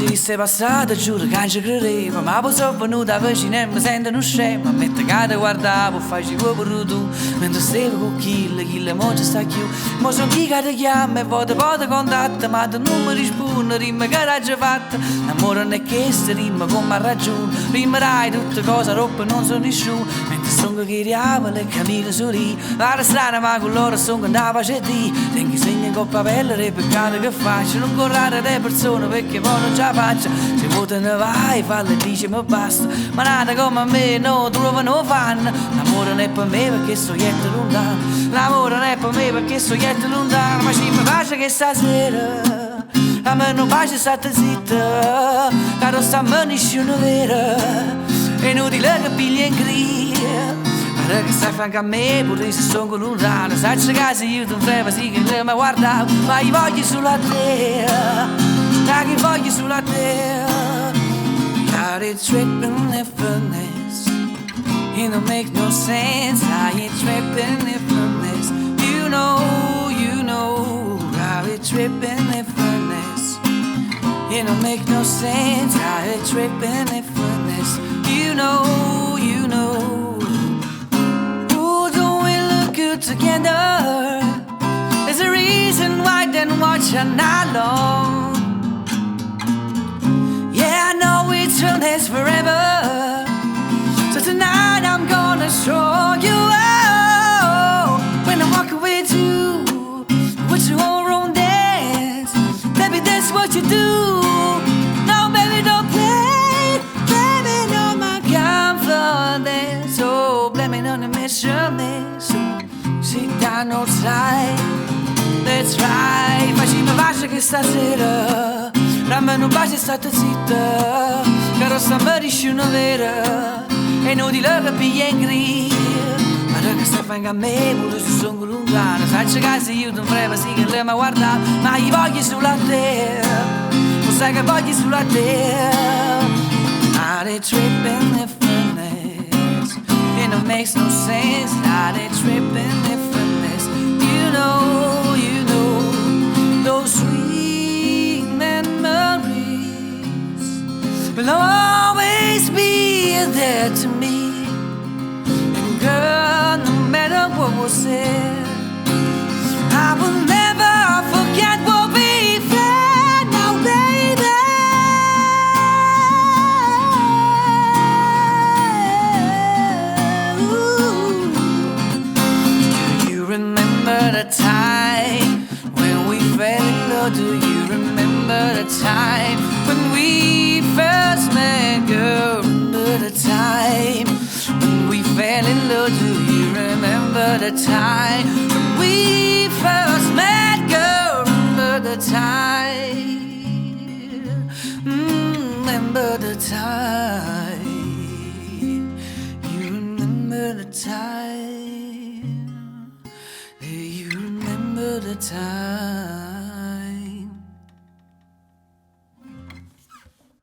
volesse passare giuro che non ci credevo, ma poi sono venuta vicino e mi sento uno scemo. Mentre che ti guardavo facevo pure tu, mentre stavo con chi mo ci sta più. Mo sono chi che ti chiama e poi ti contatta, ma tu non mi rispondi, rimma che l'hai fatta. L'amore non è che si rimma come ha ragione, rimerai tutte cose roppe non sono nessuno. Mentre sono che riavole e cammino su lì, vado strana ma con loro sono che andava c'è di. Tengo i segni con papelle e peccato che faccio, non correre le persone perché poi non ce la faccio. Se vuoi te ne vai, fallo e dici mi basta, ma nata come a me non trovano fan. L'amore non è per me perché sto niente lontano, l'amore non è per me perché sto niente lontano. Ma ci mi piace che stasera a me non piace stare zitta, caro sta me nessuno vera, è inutile che pigli in gria. Guarda che stai fianco a me, pure se sono lontano, sai che se io ti frego sì che mi guardavo, ma io voglio sulla terra, che voglio sulla terra. Got it tripping effortless, it don't make no sense. I ain't tripping effortless, you know, got it tripping effortless, it don't make no sense. Got it tripping effortless, you know. Ooh, don't we look good together? There's a reason why then watch all night long. Yeah, I know it's will last forever, so tonight I'm gonna show you how. When I walk away too, with your own dance, baby, that's what you do. No, baby, don't play, baby, no my confidence. So blame it on the measurement. So sit down outside, that's right. Ma ci mi piace che stasera a me non piace stare zitta, caro sta me nessuno vera, è inutile che piglia in gria. Guarda che stai fianco a me, pure se sono lontano, sai che se io ti frego sì che lei mi guarda, ma io voglio sulla terra, lo sai che voglio sulla terra. Not a tripping effortless, it don't makes no sense. Not a tripping effortless, you know, those sweet memories will always be there to me. And girl, no matter what was said, I will never forget what we felt. Now, baby, ooh. Do you remember the time when we fell in love? Do you remember the time when we first met, girl? Remember the time when we fell in love? Do you remember the time when we first met, girl? Remember the time? Remember the time? You remember the time? Do you remember the time?